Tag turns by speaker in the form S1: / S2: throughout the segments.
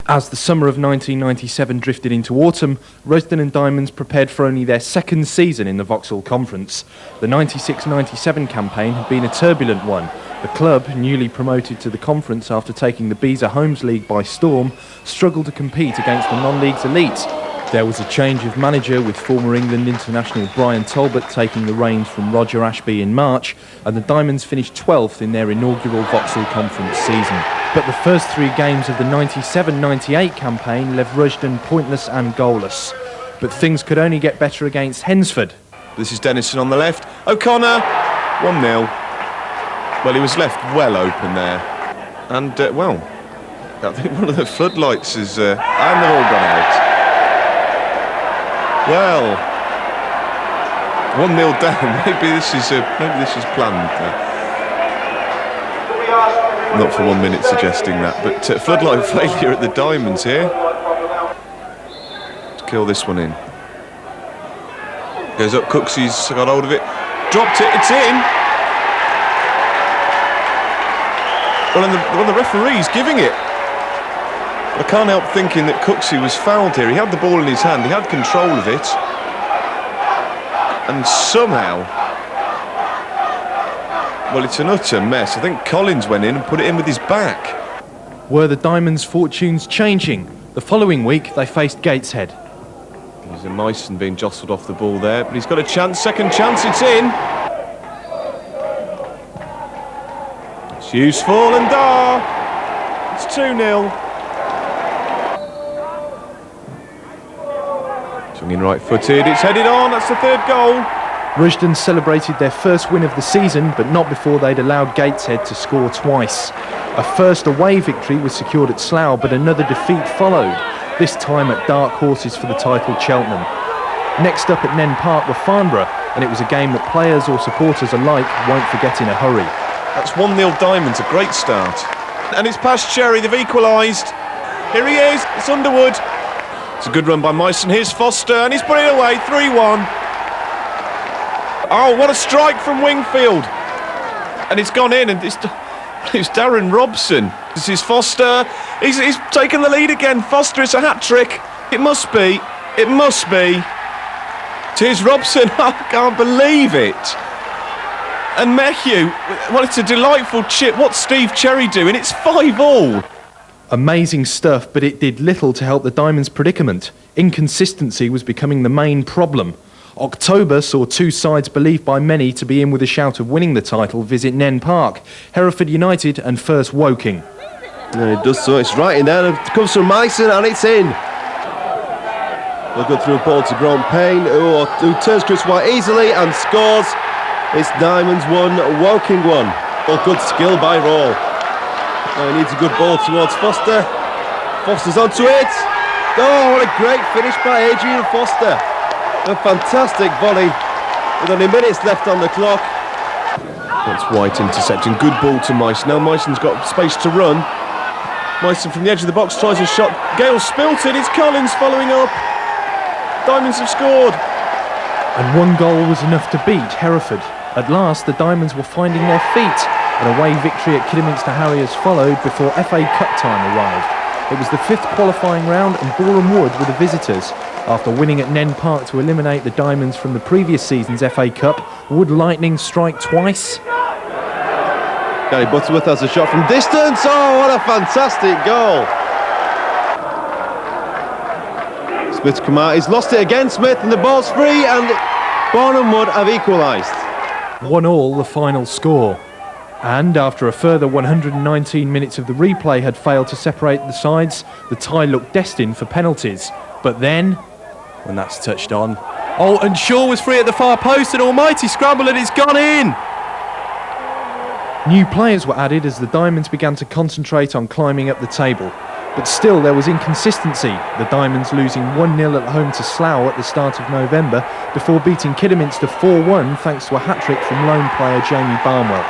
S1: As the summer of 1997 drifted into autumn, Rushden Diamonds prepared for only their second season in the Vauxhall Conference. The 96-97 campaign had been a turbulent one. The club, newly promoted to the conference after taking the Beezer Homes League by storm, struggled to compete against the non-league's elite. There was a change of manager, with former England international Brian Talbot taking the reins from Roger Ashby in March, and the Diamonds finished 12th in their inaugural Vauxhall Conference season. But the first three games of the 97-98 campaign left Rushden pointless and goalless. But things could only get better against Hensford.
S2: This is Dennison on the left. O'Connor, 1-0. Well, he was left well open there. And, well, I think one of the floodlights is... and they've all gone out. Well, 1-0 down. Maybe this is planned. Not for 1 minute suggesting that, but floodlight failure at the Diamonds here. To kill this one in. Goes up, Cooksy's got hold of it. Dropped it, it's in! Well, and the referee's giving it. I can't help thinking that Cooksey was fouled here. He had the ball in his hand, he had control of it. And somehow... well, it's an utter mess. I think Collins went in and put it in with his back.
S1: Were the Diamonds' fortunes changing? The following week, they faced Gateshead.
S2: There's a Myson being jostled off the ball there, but he's got a chance, second chance, it's in. It's useful, and it's 2-0. Swinging right-footed, it's headed on, that's the third goal.
S1: Rushden celebrated their first win of the season, but not before they'd allowed Gateshead to score twice. A first away victory was secured at Slough, but another defeat followed, this time at dark horses for the title Cheltenham. Next up at Nen Park were Farnborough, and it was a game that players or supporters alike won't forget in a hurry.
S2: That's 1-0 Diamonds, a great start. And it's past Cherry, they've equalised. Here he is, it's Underwood. It's a good run by Myson, here's Foster, and he's put it away, 3-1. Oh, what a strike from Wingfield. And it's gone in, and it's Darren Robson. This is Foster, he's taken the lead again. Foster, it's a hat-trick. It must be. Here's Robson, I can't believe it. And Mayhew, well, it's a delightful chip. What's Steve Cherry doing? It's 5-all.
S1: Amazing stuff, but it did little to help the Diamonds' predicament. Inconsistency was becoming the main problem. October saw two sides believed by many to be in with a shout of winning the title visit Nen Park, Hereford United and First Woking.
S3: And it does so, it's right in there, it comes from Myson and it's in. They'll go through a ball to Grant Payne, who turns Chris White easily and scores. It's Diamonds 1, Woking 1. All good skill by Rawl. Now he needs a good ball towards Foster. Foster's onto it. Oh, what a great finish by Adrian Foster. A fantastic volley with only minutes left on the clock.
S2: That's White intercepting. Good ball to Myson. Now Myson's got space to run. Myson from the edge of the box tries a shot. Gale spilt it. It's Collins following up. Diamonds have scored.
S1: And one goal was enough to beat Hereford. At last, the Diamonds were finding their feet. An away victory at Kidderminster Harriers followed before FA Cup time arrived. It was the fifth qualifying round and Boreham Wood were the visitors. After winning at Nen Park to eliminate the Diamonds from the previous season's FA Cup, would Lightning strike twice?
S3: Gary Butterworth has a shot from distance. Oh, what a fantastic goal. Smith's come out, he's lost it again, Smith, and the ball's free, and Boreham Wood have equalised.
S1: 1-1 the final score. And after a further 119 minutes of the replay had failed to separate the sides, the tie looked destined for penalties. But then, when that's touched on, oh, and Shaw was free at the far post, an almighty scramble, and it's gone in! New players were added as the Diamonds began to concentrate on climbing up the table. But still there was inconsistency, the Diamonds losing 1-0 at home to Slough at the start of November before beating Kidderminster 4-1 thanks to a hat-trick from lone player Jamie Barnwell.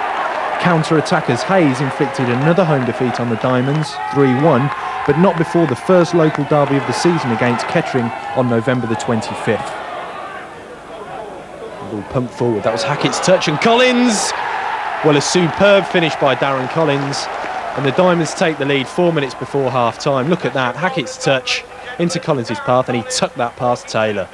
S1: Counter-attackers Hayes inflicted another home defeat on the Diamonds, 3-1, but not before the first local derby of the season against Kettering on November the 25th. A little pump forward, that was Hackett's touch, and Collins! Well, a superb finish by Darren Collins. And the Diamonds take the lead 4 minutes before half-time. Look at that, Hackett's touch into Collins' path, and he tucked that past Taylor.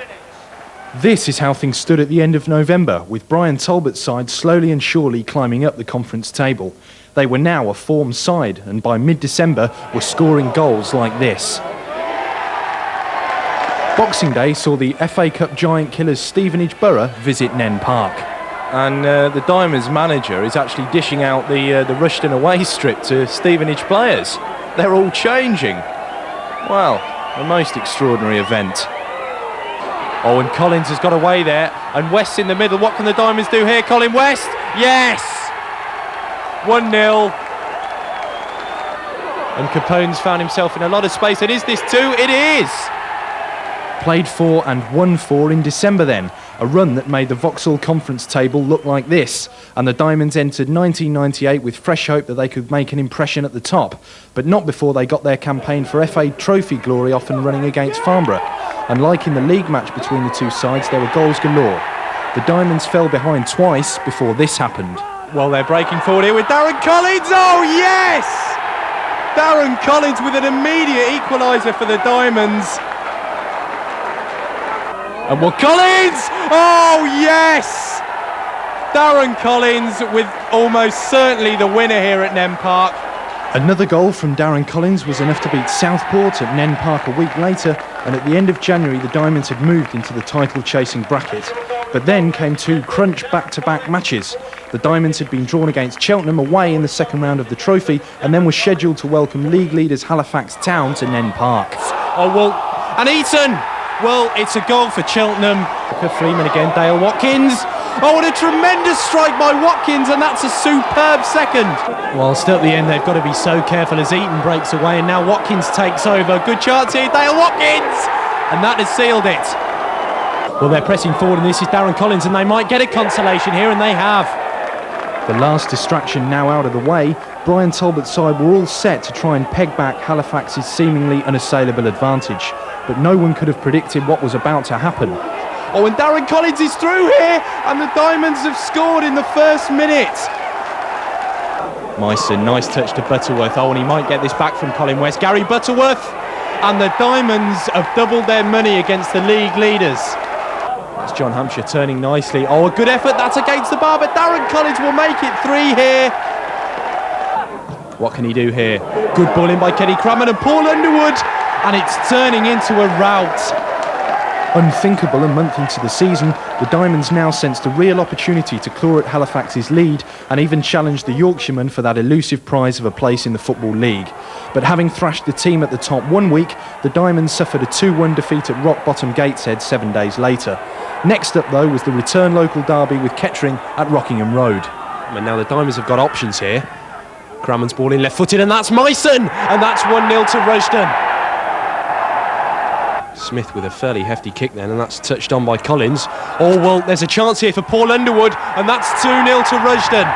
S1: This is how things stood at the end of November, with Brian Talbot's side slowly and surely climbing up the conference table. They were now a form side, and by mid-December were scoring goals like this. Boxing Day saw the FA Cup giant killers Stevenage Borough visit Nen Park. And the Diamonds manager is actually dishing out the Rushden away strip to Stevenage players. They're all changing. Well, a most extraordinary event. Oh, and Collins has got away there, and West's in the middle. What can the Diamonds do here? Colin West, yes! 1-0. And Capone's found himself in a lot of space. And is this two? It is! Played for and won for in December then, a run that made the Vauxhall Conference table look like this, and the Diamonds entered 1998 with fresh hope that they could make an impression at the top, but not before they got their campaign for FA Trophy glory off and running against Farnborough. And like in the league match between the two sides, there were goals galore. The Diamonds fell behind twice before this happened. Well, they're breaking forward here with Darren Collins. Oh yes! Darren Collins with an immediate equaliser for the Diamonds. And well, Collins! Oh yes! Darren Collins with almost certainly the winner here at Nen Park. Another goal from Darren Collins was enough to beat Southport at Nen Park a week later, and at the end of January the Diamonds had moved into the title-chasing bracket. But then came two crunch back-to-back matches. The Diamonds had been drawn against Cheltenham away in the second round of the trophy, and then were scheduled to welcome league leaders Halifax Town to Nen Park. Oh well, and Eton! Well, it's a goal for Cheltenham. Freeman again, Dale Watkins. Oh, what a tremendous strike by Watkins, and that's a superb second. Well, still at the end, they've got to be so careful as Eton breaks away, and now Watkins takes over. Good chance here, Dale Watkins! And that has sealed it. Well, they're pressing forward, and this is Darren Collins, and they might get a consolation here, and they have. The last distraction now out of the way, Brian Talbot's side were all set to try and peg back Halifax's seemingly unassailable advantage. But no one could have predicted what was about to happen. Oh, and Darren Collins is through here, and the Diamonds have scored in the first minute. Myson, nice touch to Butterworth. Oh, and he might get this back from Colin West. Gary Butterworth, and the Diamonds have doubled their money against the league leaders. That's John Hampshire turning nicely. Oh, a good effort, that's against the bar, but Darren Collins will make it 3 here. What can he do here? Good ball in by Kenny Crammon and Paul Underwood. And it's turning into a rout. Unthinkable a month into the season, the Diamonds now sensed a real opportunity to claw at Halifax's lead and even challenge the Yorkshiremen for that elusive prize of a place in the Football League. But having thrashed the team at the top 1 week, the Diamonds suffered a 2-1 defeat at Rock Bottom Gateshead 7 days later. Next up, though, was the return local derby with Kettering at Rockingham Road. And now the Diamonds have got options here. Crammon's ball in left-footed, and that's Myson! And that's 1-0 to Rushden. Smith with a fairly hefty kick then, and that's touched on by Collins. Oh well, there's a chance here for Paul Underwood, and that's 2-0 to Rushden.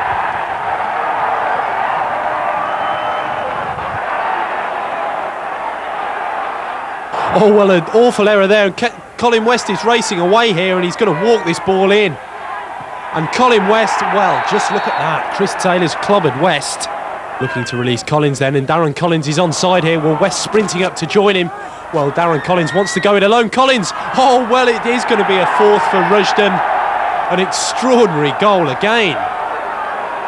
S1: Oh well, an awful error there, and Colin West is racing away here, and he's going to walk this ball in. And Colin West, well, just look at that. Chris Taylor's clobbered West. Looking to release Collins then, and Darren Collins is onside here. Well, West sprinting up to join him. Well, Darren Collins wants to go it alone. Collins, oh well, it is going to be a fourth for Rushden. An extraordinary goal again.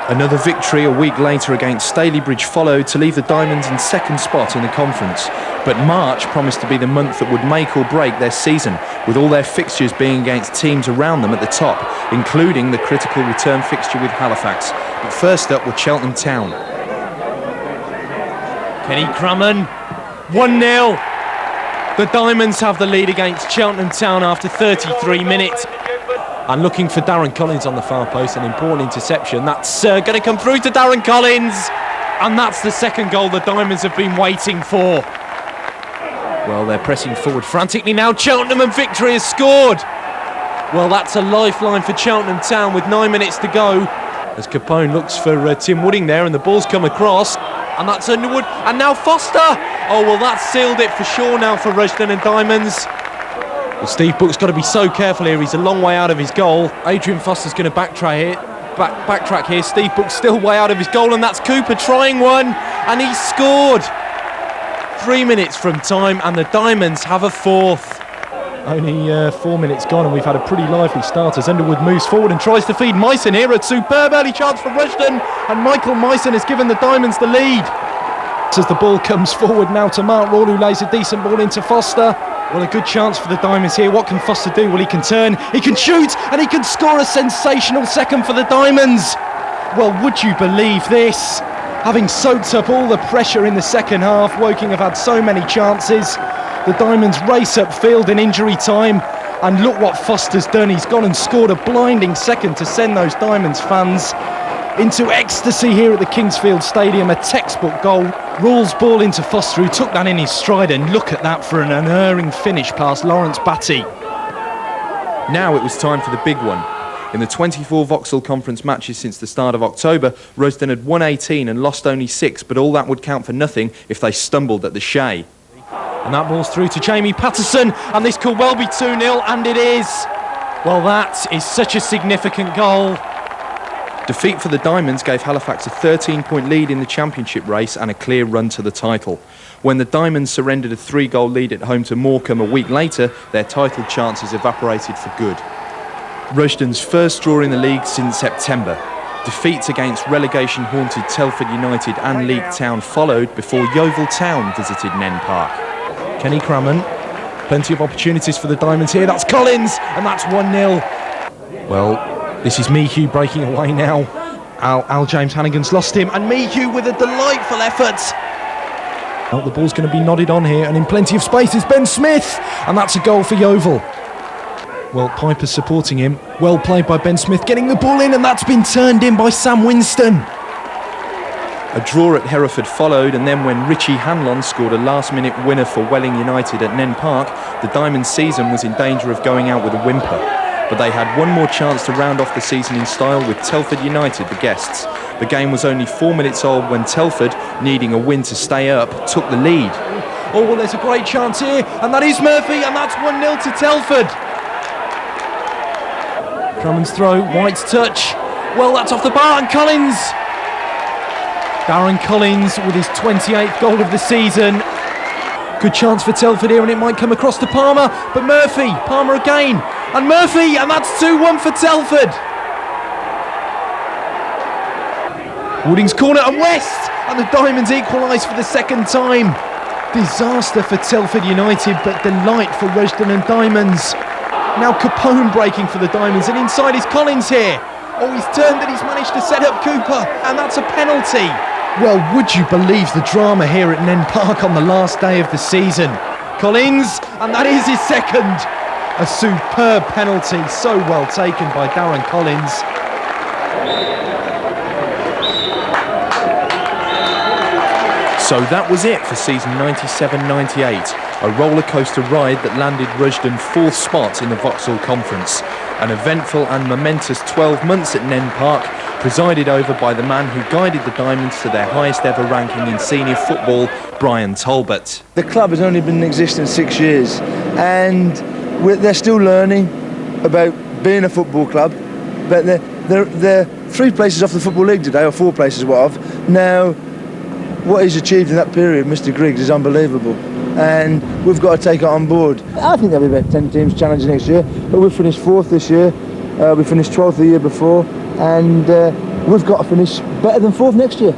S1: Another victory a week later against Stalybridge followed to leave the Diamonds in second spot in the conference. But March promised to be the month that would make or break their season, with all their fixtures being against teams around them at the top, including the critical return fixture with Halifax. But first up were Cheltenham Town. Kenny Crammon, 1-0. The Diamonds have the lead against Cheltenham Town after 33 minutes. And looking for Darren Collins on the far post, an important interception. That's going to come through to Darren Collins. And that's the second goal the Diamonds have been waiting for. Well, they're pressing forward frantically now. Cheltenham, and victory has scored. Well, that's a lifeline for Cheltenham Town with 9 minutes to go. As Capone looks for Tim Wooding there, and the ball's come across. And that's Underwood, and now Foster! Oh, well, that's sealed it for sure now for Rushden and Diamonds. Well, Steve Book's got to be so careful here, he's a long way out of his goal. Adrian Foster's going to backtrack here. Steve Book's still way out of his goal, and that's Cooper trying one. and he scored! 3 minutes from time, and the Diamonds have a fourth. Only 4 minutes gone, and we've had a pretty lively start as Underwood moves forward and tries to feed Meissen here. A superb early chance for Rushden, and Michael Meissen has given the Diamonds the lead. As the ball comes forward now to Mark Rawl, who lays a decent ball into Foster. Well, a good chance for the Diamonds here. What can Foster do? Well, he can turn, he can shoot, and he can score a sensational second for the Diamonds. Well, would you believe this? Having soaked up all the pressure in the second half, Woking have had so many chances. The Diamonds race upfield in injury time, and look what Foster's done. He's gone and scored a blinding second to send those Diamonds fans into ecstasy here at the Kingsfield Stadium. A textbook goal. Rawls ball into Foster, who took that in his stride, and look at that for an unerring finish past Lawrence Batty.
S4: Now it was time for the big one. In the 24 Vauxhall Conference matches since the start of October, Rushden had won 18 and lost only 6, but all that would count for nothing if they stumbled at the Shay.
S1: And that ball's through to Jamie Patterson, and this could well be 2-0, and it is. Well, that is such a significant goal.
S4: Defeat for the Diamonds gave Halifax a 13-point lead in the championship race and a clear run to the title. When the Diamonds surrendered a 3-goal lead at home to Morecambe a week later, their title chances evaporated for good. Rushden's first draw in the league since September. Defeats against relegation-haunted Telford United and League Town followed before Yeovil Town visited Nen Park.
S1: Kenny Crammon, plenty of opportunities for the Diamonds here. That's Collins, and that's 1-0. Well, this is Meehue breaking away now. Al James Hannigan's lost him, and Meehue with a delightful effort. Well, the ball's going to be nodded on here, and in plenty of space is Ben Smith, and that's a goal for Yeovil. Well, Piper's supporting him. Well played by Ben Smith, getting the ball in, and that's been turned in by Sam Winston.
S4: A draw at Hereford followed, and then when Richie Hanlon scored a last-minute winner for Welling United at Nen Park, the Diamonds' season was in danger of going out with a whimper. But they had one more chance to round off the season in style with Telford United, the guests. The game was only 4 minutes old when Telford, needing a win to stay up, took the lead.
S1: Oh, well, there's a great chance here, and that is Murphy, and that's 1-0 to Telford. Crammon's throw, White's touch. Well, that's off the bar, and Collins. Darren Collins with his 28th goal of the season. Good chance for Telford here, and it might come across to Palmer, but Palmer again, and Murphy, and that's 2-1 for Telford. Wooding's corner, and West, and the Diamonds equalise for the second time. Disaster for Telford United, but delight for Rushden and Diamonds. Now Capone breaking for the Diamonds, and inside is Collins here. Oh, he's turned and he's managed to set up Cooper, and that's a penalty. Well, would you believe the drama here at Nen Park on the last day of the season? Collins, and that is his second. A superb penalty, so well taken by Darren Collins.
S4: So that was it for season 97-98. A rollercoaster ride that landed Rushden 4th spot in the Vauxhall Conference. An eventful and momentous 12 months at Nen Park, presided over by the man who guided the Diamonds to their highest ever ranking in senior football, Brian Talbot.
S5: The club has only been in existence 6 years, and they're still learning about being a football club. But they're 3 places off the Football League today, or 4 places what of. Now, what he's achieved in that period, Mr. Griggs, is unbelievable. And we've got to take it on board. I think there'll be about 10 teams challenging next year, but we've finished 4th this year, we finished 12th the year before, and we've got to finish better than 4th next year.